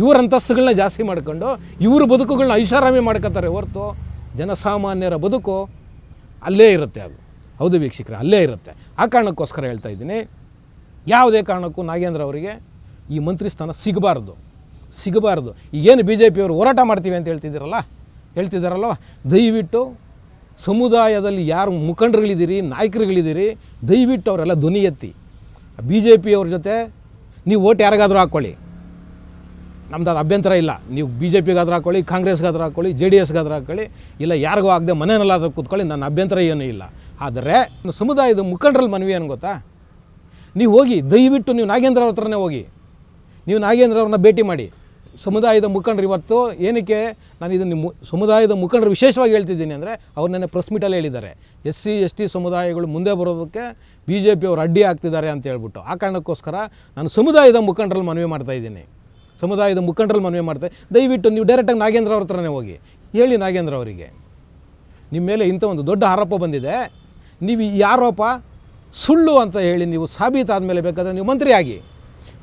ಇವ್ರ ಅಂತಸ್ತುಗಳನ್ನ ಜಾಸ್ತಿ ಮಾಡ್ಕೊಂಡು, ಇವ್ರ ಬದುಕುಗಳನ್ನ ಐಷಾರಾಮಿ ಮಾಡ್ಕೊತಾರೆ ಹೊರತು ಜನಸಾಮಾನ್ಯರ ಬದುಕು ಅಲ್ಲೇ ಇರುತ್ತೆ. ಅದು ಹೌದು ವೀಕ್ಷಕರೇ, ಅಲ್ಲೇ ಇರುತ್ತೆ. ಆ ಕಾರಣಕ್ಕೋಸ್ಕರ ಹೇಳ್ತಾ ಇದ್ದೀನಿ, ಯಾವುದೇ ಕಾರಣಕ್ಕೂ ನಾಗೇಂದ್ರ ಅವರಿಗೆ ಈ ಮಂತ್ರಿ ಸ್ಥಾನ ಸಿಗಬಾರ್ದು. ಈಗೇನು BJP ಅವರು ಹೋರಾಟ ಮಾಡ್ತೀವಿ ಅಂತ ಹೇಳ್ತಿದ್ದಾರಲ್ವ, ದಯವಿಟ್ಟು ಸಮುದಾಯದಲ್ಲಿ ಯಾರು ಮುಖಂಡರುಗಳಿದ್ದೀರಿ, ನಾಯಕರುಗಳಿದ್ದೀರಿ, ದಯವಿಟ್ಟು ಅವರೆಲ್ಲ ಧ್ವನಿ ಎತ್ತಿ BJP ಅವ್ರ ಜೊತೆ ನೀವು ಓಟ್ ಯಾರಿಗಾದರೂ ಹಾಕ್ಕೊಳ್ಳಿ. ನಮ್ದು ಅದು ಅಭ್ಯಂತರ ಇಲ್ಲ. ನೀವು BJPಗಾದ್ರೂ ಹಾಕ್ಕೊಳ್ಳಿ, ಕಾಂಗ್ರೆಸ್ಗಾದ್ರೂ ಹಾಕ್ಕೊಳ್ಳಿ, JDSಗಾದ್ರೂ ಹಾಕ್ಕೊಳ್ಳಿ, ಇಲ್ಲ ಯಾರಿಗೂ ಆಗದೆ ಮನೆಯಲ್ಲಾದ್ರೂ ಕೂತ್ಕೊಳ್ಳಿ, ನನ್ನ ಅಭ್ಯಂತರ ಏನೂ ಇಲ್ಲ. ಆದರೆ ಸಮುದಾಯದ ಮುಖಂಡರಲ್ಲಿ ಮನವಿ ಏನು ಗೊತ್ತಾ, ನೀವು ಹೋಗಿ ದಯವಿಟ್ಟು ನೀವು ನಾಗೇಂದ್ರ ಅವ್ರ ಹತ್ರನೇ ಹೋಗಿ, ನೀವು ನಾಗೇಂದ್ರ ಅವ್ರನ್ನ ಭೇಟಿ ಮಾಡಿ. ಸಮುದಾಯದ ಮುಖಂಡರು ಇವತ್ತು ಏನಕ್ಕೆ ನಾನು ಇದನ್ನು ಸಮುದಾಯದ ಮುಖಂಡರು ವಿಶೇಷವಾಗಿ ಹೇಳ್ತಿದ್ದೀನಿ ಅಂದರೆ, ಅವ್ರು ನೆನ್ನೆ ಪ್ರೆಸ್ ಮೀಟಲ್ಲಿ ಹೇಳಿದ್ದಾರೆ, SC ST ಸಮುದಾಯಗಳು ಮುಂದೆ ಬರೋದಕ್ಕೆ BJP ಅವರು ಅಡ್ಡಿ ಆಗ್ತಿದ್ದಾರೆ ಅಂತ ಹೇಳ್ಬಿಟ್ಟು. ಆ ಕಾರಣಕ್ಕೋಸ್ಕರ ನಾನು ಸಮುದಾಯದ ಮುಖಂಡರಲ್ಲಿ ಮನವಿ ಮಾಡ್ತಾಯಿದ್ದೀನಿ, ಸಮುದಾಯದ ಮುಖಂಡರಲ್ಲಿ ಮನವಿ ಮಾಡ್ತಾ, ದಯವಿಟ್ಟು ನೀವು ಡೈರೆಕ್ಟಾಗಿ ನಾಗೇಂದ್ರ ಅವ್ರ ಹತ್ರನೇ ಹೋಗಿ ಹೇಳಿ, ನಾಗೇಂದ್ರ ಅವರಿಗೆ ನಿಮ್ಮ ಮೇಲೆ ಇಂಥ ಒಂದು ದೊಡ್ಡ ಆರೋಪ ಬಂದಿದೆ, ನೀವು ಈ ಆರೋಪ ಸುಳ್ಳು ಅಂತ ಹೇಳಿ ನೀವು ಸಾಬೀತಾದ ಮೇಲೆ ಬೇಕಾದರೆ ನೀವು ಮಂತ್ರಿ ಆಗಿ,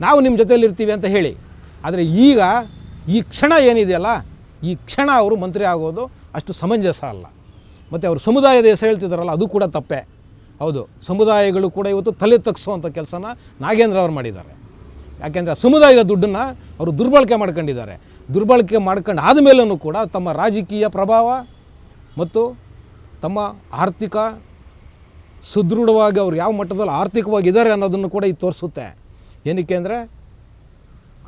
ನಾವು ನಿಮ್ಮ ಜೊತೆಯಲ್ಲಿ ಇರ್ತೀವಿ ಅಂತ ಹೇಳಿ. ಆದರೆ ಈಗ ಈ ಕ್ಷಣ ಏನಿದೆಯಲ್ಲ, ಈ ಕ್ಷಣ ಅವರು ಮಂತ್ರಿ ಆಗೋದು ಅಷ್ಟು ಸಮಂಜಸ ಅಲ್ಲ. ಮತ್ತು ಅವರು ಸಮುದಾಯದ ಹೆಸರು ಹೇಳ್ತಿದ್ದಾರಲ್ಲ, ಅದು ಕೂಡ ತಪ್ಪೇ. ಹೌದು, ಸಮುದಾಯಗಳು ಕೂಡ ಇವತ್ತು ತಲೆ ತಗ್ಸುವಂಥ ಕೆಲಸನ ನಾಗೇಂದ್ರ ಅವ್ರು ಮಾಡಿದ್ದಾರೆ. ಯಾಕೆಂದರೆ ಸಮುದಾಯದ ದುಡ್ಡನ್ನು ಅವರು ದುರ್ಬಳಕೆ ಮಾಡ್ಕೊಂಡಿದ್ದಾರೆ. ದುರ್ಬಳಕೆ ಮಾಡ್ಕೊಂಡು ಆದಮೇಲೂ ಕೂಡ ತಮ್ಮ ರಾಜಕೀಯ ಪ್ರಭಾವ ಮತ್ತು ತಮ್ಮ ಆರ್ಥಿಕ ಸುದೃಢವಾಗಿ ಅವ್ರು ಯಾವ ಮಟ್ಟದಲ್ಲಿ ಆರ್ಥಿಕವಾಗಿದ್ದಾರೆ ಅನ್ನೋದನ್ನು ಕೂಡ ಇದು ತೋರಿಸುತ್ತೆ. ಏನಕ್ಕೆ ಅಂದರೆ,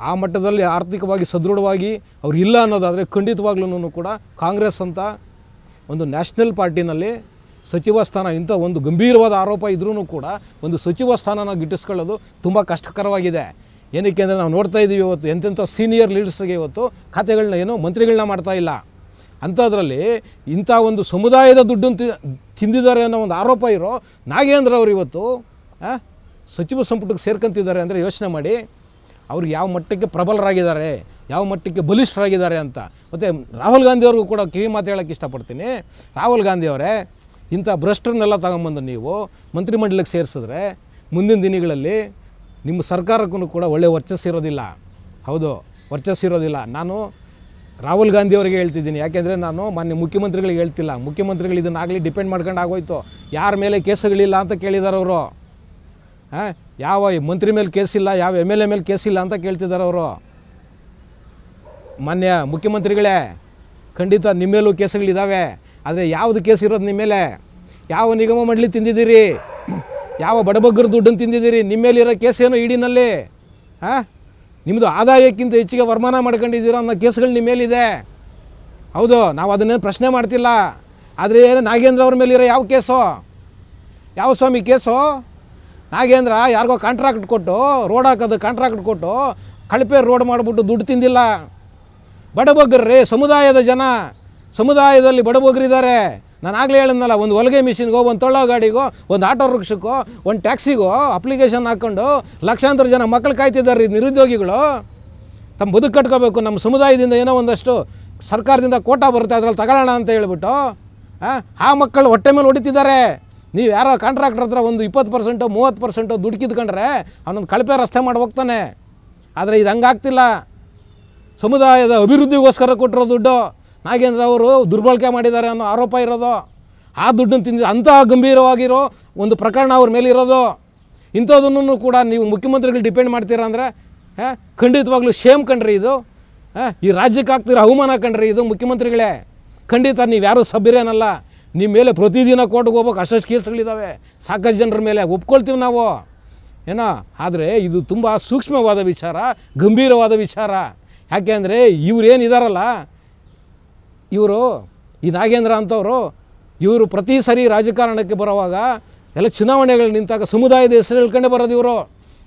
ಆ ಮಟ್ಟದಲ್ಲಿ ಆರ್ಥಿಕವಾಗಿ ಸದೃಢವಾಗಿ ಅವ್ರು ಇಲ್ಲ ಅನ್ನೋದಾದರೆ ಖಂಡಿತವಾಗ್ಲೂ ಕೂಡ ಕಾಂಗ್ರೆಸ್ ಅಂತ ಒಂದು ನ್ಯಾಷನಲ್ ಪಾರ್ಟಿನಲ್ಲಿ ಸಚಿವ ಸ್ಥಾನ, ಇಂಥ ಒಂದು ಗಂಭೀರವಾದ ಆರೋಪ ಇದ್ರೂ ಕೂಡ ಒಂದು ಸಚಿವ ಸ್ಥಾನನ ಗಿಟ್ಟಿಸ್ಕೊಳ್ಳೋದು ತುಂಬ ಕಷ್ಟಕರವಾಗಿದೆ. ಏನಕ್ಕೆ ಅಂದರೆ, ನಾವು ನೋಡ್ತಾ ಇದ್ದೀವಿ ಇವತ್ತು ಎಂತೆಂಥ ಸೀನಿಯರ್ ಲೀಡರ್ಸ್ಗೆ ಇವತ್ತು ಖಾತೆಗಳನ್ನ ಏನೋ ಮಂತ್ರಿಗಳನ್ನ ಮಾಡ್ತಾಯಿಲ್ಲ. ಅಂಥದ್ರಲ್ಲಿ ಇಂಥ ಒಂದು ಸಮುದಾಯದ ದುಡ್ಡನ್ನು ತಿಂದಿದ್ದಾರೆ ಅನ್ನೋ ಒಂದು ಆರೋಪ ಇರೋ ನಾಗೇಂದ್ರ ಅವರು ಇವತ್ತು ಸಚಿವ ಸಂಪುಟಕ್ಕೆ ಸೇರ್ಕೊಂತಿದ್ದಾರೆ ಅಂದರೆ ಯೋಚನೆ ಮಾಡಿ ಅವ್ರಿಗೆ ಯಾವ ಮಟ್ಟಕ್ಕೆ ಪ್ರಬಲರಾಗಿದ್ದಾರೆ, ಯಾವ ಮಟ್ಟಕ್ಕೆ ಬಲಿಷ್ಠರಾಗಿದ್ದಾರೆ ಅಂತ. ಮತ್ತು ರಾಹುಲ್ ಗಾಂಧಿಯವ್ರಿಗೂ ಕೂಡ ಕಿವಿ ಮಾತು ಹೇಳೋಕ್ಕೆ ಇಷ್ಟಪಡ್ತೀನಿ. ರಾಹುಲ್ ಗಾಂಧಿಯವರೇ, ಇಂಥ ಭ್ರಷ್ಟರನ್ನೆಲ್ಲ ತಗೊಂಬಂದು ನೀವು ಮಂತ್ರಿಮಂಡಲಕ್ಕೆ ಸೇರಿಸಿದ್ರೆ ಮುಂದಿನ ದಿನಗಳಲ್ಲಿ ನಿಮ್ಮ ಸರ್ಕಾರಕ್ಕೂ ಕೂಡ ಒಳ್ಳೆಯ ವರ್ಚಸ್ಸಿರೋದಿಲ್ಲ. ಹೌದು, ವರ್ಚಸ್ಸಿರೋದಿಲ್ಲ. ನಾನು ರಾಹುಲ್ ಗಾಂಧಿಯವರಿಗೆ ಹೇಳ್ತಿದ್ದೀನಿ, ಯಾಕೆಂದರೆ ನಾನು ಮಾನ್ಯ ಮುಖ್ಯಮಂತ್ರಿಗಳಿಗೆ ಹೇಳ್ತಿಲ್ಲ. ಮುಖ್ಯಮಂತ್ರಿಗಳು ಇದನ್ನಾಗಲಿ ಡಿಪೆಂಡ್ ಮಾಡ್ಕೊಂಡು ಆಗೋಯ್ತು. ಯಾರ ಮೇಲೆ ಕೇಸುಗಳಿಲ್ಲ ಅಂತ ಕೇಳಿದ್ದಾರೆ ಅವರು. ಯಾವ ಮಂತ್ರಿ ಮೇಲೆ ಕೇಸಿಲ್ಲ, ಯಾವ MLA ಮೇಲೆ ಕೇಸಿಲ್ಲ ಅಂತ ಕೇಳ್ತಿದ್ದಾರೆ ಅವರು. ಮಾನ್ಯ ಮುಖ್ಯಮಂತ್ರಿಗಳೇ, ಖಂಡಿತ ನಿಮ್ಮ ಮೇಲೂ ಕೇಸುಗಳಿದ್ದಾವೆ. ಆದರೆ ಯಾವುದು ಕೇಸ್ ಇರೋದು ನಿಮ್ಮ ಮೇಲೆ? ಯಾವ ನಿಗಮ ಮಂಡಳಿ ತಿಂದಿದ್ದೀರಿ? ಯಾವ ಬಡಬಗ್ಗರ ದುಡ್ಡನ್ನು ತಿಂದಿದ್ದೀರಿ? ನಿಮ್ಮ ಮೇಲಿರೋ ಕೇಸೇನು ಇಡಿನಲ್ಲಿ? ನಿಮ್ಮದು ಆದಾಯಕ್ಕಿಂತ ಹೆಚ್ಚಿಗೆ ವರಮಾನ ಮಾಡ್ಕೊಂಡಿದ್ದೀರೋ ಅನ್ನೋ ಕೇಸುಗಳು ನಿಮ್ಮ ಮೇಲಿದೆ. ಹೌದು, ನಾವು ಅದನ್ನೇನು ಪ್ರಶ್ನೆ ಮಾಡ್ತಿಲ್ಲ. ಆದರೆ ನಾಗೇಂದ್ರ ಅವ್ರ ಮೇಲಿರೋ ಯಾವ ಕೇಸು? ಯಾವ ಸ್ವಾಮಿ ಕೇಸು? ನಾಗೇಂದ್ರ ಯಾರಿಗೋ ಕಾಂಟ್ರಾಕ್ಟ್ ಕೊಟ್ಟು ರೋಡ್ ಹಾಕೋದು ಕಾಂಟ್ರಾಕ್ಟ್ ಕೊಟ್ಟು ಕಳಪೆ ರೋಡ್ ಮಾಡಿಬಿಟ್ಟು ದುಡ್ಡು ತಿಂದಿಲ್ಲ. ಬಡಬಗ್ಗರ್ರಿ, ಸಮುದಾಯದ ಜನ, ಸಮುದಾಯದಲ್ಲಿ ಬಡಬಗ್ಗರಿದ್ದಾರೆ. ನಾನು ಆಗಲೇ ಹೇಳಿದ್ನಲ್ಲ, ಒಂದು ಹೊಲಿಗೆ ಮಿಷಿನ್ಗೋ, ಒಂದು ತೊಳ್ಳೋ ಗಾಡಿಗೋ, ಒಂದು ಆಟೋ ರಿಕ್ಷಕ್ಕೋ, ಒಂದು ಟ್ಯಾಕ್ಸಿಗೋ ಅಪ್ಲಿಕೇಶನ್ ಹಾಕ್ಕೊಂಡು ಲಕ್ಷಾಂತರ ಜನ ಮಕ್ಕಳು ಕಾಯ್ತಿದ್ದಾರೆ. ನಿರುದ್ಯೋಗಿಗಳು ತಮ್ಮ ಬದುಕು ಕಟ್ಕೋಬೇಕು, ನಮ್ಮ ಸಮುದಾಯದಿಂದ ಏನೋ ಒಂದಷ್ಟು ಸರ್ಕಾರದಿಂದ ಕೋಟಾ ಬರುತ್ತೆ, ಅದರಲ್ಲಿ ತಗೊಳ್ಳೋಣ ಅಂತ ಹೇಳ್ಬಿಟ್ಟು ಆ ಮಕ್ಕಳು ಹೊಟ್ಟೆ ಮೇಲೆ ಹೊಡಿತಿದ್ದಾರೆ. ನೀವು ಯಾರೋ ಕಾಂಟ್ರಾಕ್ಟರ್ ಹತ್ರ ಒಂದು 20% 30% ದುಡ್ಡು ಕಿತ್ಕೊಂಡ್ರೆ ಅವನೊಂದು ಕಳಪೆ ರಸ್ತೆ ಮಾಡಿ ಹೋಗ್ತಾನೆ. ಆದರೆ ಇದು ಹಂಗಾಗ್ತಿಲ್ಲ. ಸಮುದಾಯದ ಅಭಿವೃದ್ಧಿಗೋಸ್ಕರ ಕೊಟ್ಟಿರೋ ದುಡ್ಡು ನಾಗೇಂದ್ರ ಅವರು ದುರ್ಬಳಕೆ ಮಾಡಿದ್ದಾರೆ ಅನ್ನೋ ಆರೋಪ ಇರೋದು. ಆ ದುಡ್ಡನ್ನು ತಿಂದು ಅಂಥ ಗಂಭೀರವಾಗಿರೋ ಒಂದು ಪ್ರಕರಣ ಅವ್ರ ಮೇಲೆ ಇರೋದು. ಇಂಥದನ್ನು ಕೂಡ ನೀವು ಮುಖ್ಯಮಂತ್ರಿಗಳು ಡಿಪೆಂಡ್ ಮಾಡ್ತೀರಾ ಅಂದರೆ ಖಂಡಿತವಾಗ್ಲೂ ಶೇಮ್ ಕಣ್ರಿ ಇದು. ಈ ರಾಜ್ಯಕ್ಕೆ ಆಗ್ತಿರೋ ಅವಮಾನ ಕಣ್ರಿ ಇದು. ಮುಖ್ಯಮಂತ್ರಿಗಳೇ, ಖಂಡಿತ ನೀವು ಯಾರೂ ಸಭ್ಯರೇನಲ್ಲ. ನಿಮ್ಮ ಮೇಲೆ ಪ್ರತಿದಿನ ಕೋರ್ಟ್ಗೆ ಹೋಗ್ಬೇಕು, ಅಷ್ಟಷ್ಟು ಕೇಸ್ಗಳಿದ್ದಾವೆ ಸಾಕಷ್ಟು ಜನರ ಮೇಲೆ, ಒಪ್ಕೊಳ್ತೀವಿ ನಾವು ಏನೋ. ಆದರೆ ಇದು ತುಂಬ ಸೂಕ್ಷ್ಮವಾದ ವಿಚಾರ, ಗಂಭೀರವಾದ ವಿಚಾರ. ಯಾಕೆ ಅಂದರೆ ಇವ್ರೇನಿದಾರಲ್ಲ, ಇವರು ಈ ನಾಗೇಂದ್ರ ಅಂಥವರು, ಇವರು ಪ್ರತಿ ಸರಿ ರಾಜಕಾರಣಕ್ಕೆ ಬರೋವಾಗ ಎಲ್ಲ ಚುನಾವಣೆಗಳು ನಿಂತಾಗ ಸಮುದಾಯದ ಹೆಸರು ಹೇಳ್ಕೊಂಡೇ ಬರೋದು ಇವರು.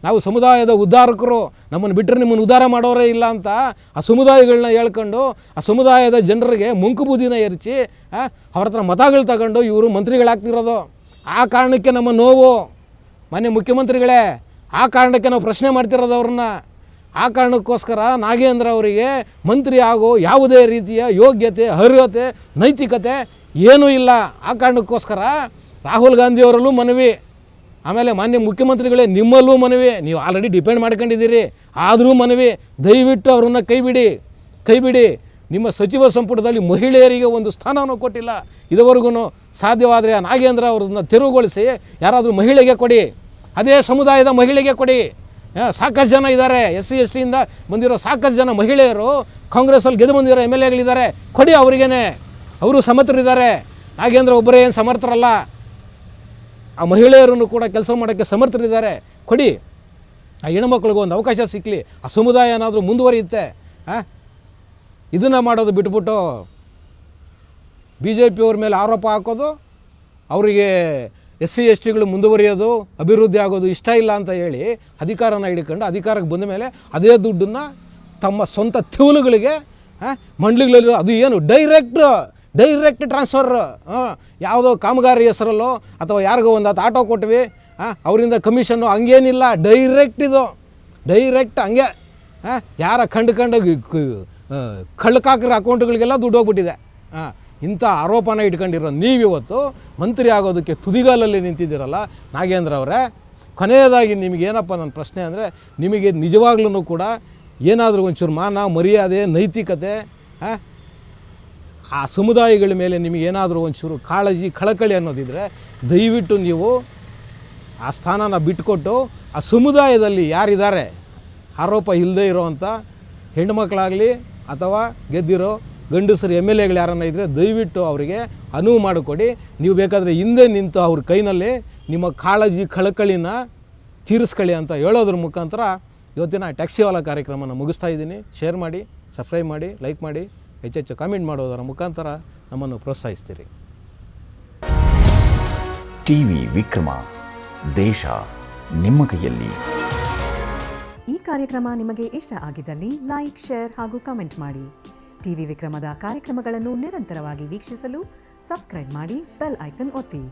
ನಾವು ಸಮುದಾಯದ ಉದ್ಧಾರಕರು, ನಮ್ಮನ್ನು ಬಿಟ್ಟರೆ ನಿಮ್ಮನ್ನು ಉದ್ಧಾರ ಮಾಡೋರೇ ಇಲ್ಲ ಅಂತ ಆ ಸಮುದಾಯಗಳನ್ನ ಹೇಳ್ಕೊಂಡು ಆ ಸಮುದಾಯದ ಜನರಿಗೆ ಮುಂಕು ಬೂದಿನ ಎರಚಿ ಅವ್ರ ಹತ್ರ ಮತಗಳು ತಗೊಂಡು ಇವರು ಮಂತ್ರಿಗಳಾಗ್ತಿರೋದು. ಆ ಕಾರಣಕ್ಕೆ ನಮ್ಮ ನೋವು ಮಾನ್ಯ ಮುಖ್ಯಮಂತ್ರಿಗಳೇ, ಆ ಕಾರಣಕ್ಕೆ ನಾವು ಪ್ರಶ್ನೆ ಮಾಡ್ತಿರೋದು ಅವ್ರನ್ನ. ಆ ಕಾರಣಕ್ಕೋಸ್ಕರ ನಾಗೇಂದ್ರ ಅವರಿಗೆ ಮಂತ್ರಿ ಆಗೋ ಯಾವುದೇ ರೀತಿಯ ಯೋಗ್ಯತೆ, ಅರ್ಹತೆ, ನೈತಿಕತೆ ಏನೂ ಇಲ್ಲ. ಆ ಕಾರಣಕ್ಕೋಸ್ಕರ ರಾಹುಲ್ ಗಾಂಧಿಯವರಲ್ಲೂ ಮನವಿ, ಆಮೇಲೆ ಮಾನ್ಯ ಮುಖ್ಯಮಂತ್ರಿಗಳೇ ನಿಮ್ಮಲ್ಲೂ ಮನವಿ. ನೀವು ಆಲ್ರೆಡಿ ಡಿಪೆಂಡ್ ಮಾಡ್ಕೊಂಡಿದ್ದೀರಿ, ಆದರೂ ಮನವಿ, ದಯವಿಟ್ಟು ಅವ್ರನ್ನ ಕೈಬಿಡಿ. ನಿಮ್ಮ ಸಚಿವ ಸಂಪುಟದಲ್ಲಿ ಮಹಿಳೆಯರಿಗೆ ಒಂದು ಸ್ಥಾನವನ್ನು ಕೊಟ್ಟಿಲ್ಲ ಇದುವರೆಗೂ. ಸಾಧ್ಯವಾದರೆ ಆ ನಾಗೇಂದ್ರ ಅವ್ರನ್ನ ತೆರವುಗೊಳಿಸಿ ಯಾರಾದರೂ ಮಹಿಳೆಗೆ ಕೊಡಿ, ಅದೇ ಸಮುದಾಯದ ಮಹಿಳೆಗೆ ಕೊಡಿ. ಸಾಕಷ್ಟು ಜನ ಇದ್ದಾರೆ, SC STಯಿಂದ ಬಂದಿರೋ ಸಾಕಷ್ಟು ಜನ ಮಹಿಳೆಯರು ಕಾಂಗ್ರೆಸ್ಸಲ್ಲಿ ಗೆದ್ದು ಬಂದಿರೋ MLAಗಳಿದ್ದಾರೆ, ಕೊಡಿ ಅವರಿಗೇನೆ. ಅವರು ಸಮರ್ಥರಿದ್ದಾರೆ. ನಾಗೇಂದ್ರ ಒಬ್ಬರೇ ಏನು ಸಮರ್ಥರಲ್ಲ, ಆ ಮಹಿಳೆಯರನ್ನು ಕೂಡ ಕೆಲಸ ಮಾಡೋಕ್ಕೆ ಸಮರ್ಥರಿದ್ದಾರೆ. ಕೊಡಿ, ಆ ಹೆಣ್ಮಕ್ಳಿಗೆ ಒಂದು ಅವಕಾಶ ಸಿಕ್ಕಲಿ, ಆ ಸಮುದಾಯ ಏನಾದರೂ ಮುಂದುವರಿಯುತ್ತೆ. ಇದನ್ನು ಮಾಡೋದು ಬಿಟ್ಬಿಟ್ಟು ಬಿ ಜೆ ಪಿಯವ್ರ ಮೇಲೆ ಆರೋಪ ಹಾಕೋದು, ಅವರಿಗೆ SC STಗಳು ಮುಂದುವರಿಯೋದು, ಅಭಿವೃದ್ಧಿ ಆಗೋದು ಇಷ್ಟ ಇಲ್ಲ ಅಂತ ಹೇಳಿ ಅಧಿಕಾರನ ಹಿಡ್ಕೊಂಡು ಅಧಿಕಾರಕ್ಕೆ ಬಂದ ಮೇಲೆ ಅದೇ ದುಡ್ಡನ್ನು ತಮ್ಮ ಸ್ವಂತ ತಿವುಲುಗಳಿಗೆ ಮಂಡಳಿಗಳಲ್ಲಿರೋ ಅದು ಏನು ಡೈರೆಕ್ಟ್ ಟ್ರಾನ್ಸ್ಫರ್, ಯಾವುದೋ ಕಾಮಗಾರಿ ಹೆಸರಲ್ಲೋ ಅಥವಾ ಯಾರಿಗೋ ಒಂದು ಆಟೋ ಕೊಟ್ವಿ ಅವರಿಂದ ಕಮಿಷನ್ನು, ಹಂಗೇನಿಲ್ಲ, ಡೈರೆಕ್ಟ್ ಹಂಗೆ ಯಾರ ಕಂಡು ಕಳ್ಳಕಾಕರ ಅಕೌಂಟ್ಗಳಿಗೆಲ್ಲ ದುಡ್ಡು ಹೋಗ್ಬಿಟ್ಟಿದೆ. ಇಂಥ ಆರೋಪನ ಇಟ್ಕೊಂಡಿರೋ ನೀವಿವತ್ತು ಮಂತ್ರಿ ಆಗೋದಕ್ಕೆ ತುದಿಗಾಲಲ್ಲಿ ನಿಂತಿದ್ದೀರಲ್ಲ ನಾಗೇಂದ್ರ ಅವರೇ. ಕೊನೆಯದಾಗಿ ನಿಮಗೇನಪ್ಪ ನನ್ನ ಪ್ರಶ್ನೆ ಅಂದರೆ, ನಿಮಗೆ ನಿಜವಾಗ್ಲೂ ಕೂಡ ಏನಾದರೂ ಒಂಚೂರು ಮಾನ ಮರ್ಯಾದೆ ನೈತಿಕತೆ ಆ ಸಮುದಾಯಗಳ ಮೇಲೆ ನಿಮಗೇನಾದರೂ ಒಂಚೂರು ಕಾಳಜಿ ಕಳಕಳಿ ಅನ್ನೋದಿದ್ದರೆ ದಯವಿಟ್ಟು ನೀವು ಆ ಸ್ಥಾನನ ಬಿಟ್ಟುಕೊಟ್ಟು ಆ ಸಮುದಾಯದಲ್ಲಿ ಯಾರಿದ್ದಾರೆ ಆರೋಪ ಇಲ್ಲದೇ ಇರೋವಂಥ ಹೆಣ್ಣುಮಕ್ಕಳಾಗಲಿ ಅಥವಾ ಗೆದ್ದಿರೋ ಗಂಡಸರು MLAಗಳು ಯಾರನ್ನ ಇದ್ದರೆ ದಯವಿಟ್ಟು ಅವರಿಗೆ ಅನುವು ಮಾಡಿಕೊಡಿ. ನೀವು ಬೇಕಾದರೆ ಹಿಂದೆ ನಿಂತು ಅವ್ರ ಕೈನಲ್ಲಿ ನಿಮ್ಮ ಕಾಳಜಿ ಕಳಕಳಿನ ತೀರಿಸ್ಕೊಳ್ಳಿ ಅಂತ ಹೇಳೋದ್ರ ಮುಖಾಂತರ ಇವತ್ತಿನ ಟ್ಯಾಕ್ಸಿವಾಲ ಕಾರ್ಯಕ್ರಮನ ಮುಗಿಸ್ತಾ ಇದ್ದೀನಿ. ಶೇರ್ ಮಾಡಿ, ಸಬ್ಸ್ಕ್ರೈಬ್ ಮಾಡಿ, ಲೈಕ್ ಮಾಡಿ, ಹೆಚ್ಚೆಚ್ಚು ಕಾಮೆಂಟ್ ಮಾಡೋದರ ಮುಖಾಂತರ ನಮ್ಮನ್ನು ಪ್ರೋತ್ಸಾಹಿಸ್ತೀರಿ. ಟಿವಿ ವಿಕ್ರಮ, ದೇಶ ನಿಮ್ಮ ಕೈಯಲ್ಲಿ. ಈ ಕಾರ್ಯಕ್ರಮ ನಿಮಗೆ ಇಷ್ಟ ಆಗಿದ್ದಲ್ಲಿ ಲೈಕ್, ಶೇರ್ ಹಾಗೂ ಕಮೆಂಟ್ ಮಾಡಿ. ಟಿವಿ ವಿಕ್ರಮದ ಕಾರ್ಯಕ್ರಮಗಳನ್ನು ನಿರಂತರವಾಗಿ ವೀಕ್ಷಿಸಲು ಸಬ್ಸ್ಕ್ರೈಬ್ ಮಾಡಿ, ಬೆಲ್ ಐಕನ್ ಒತ್ತಿ.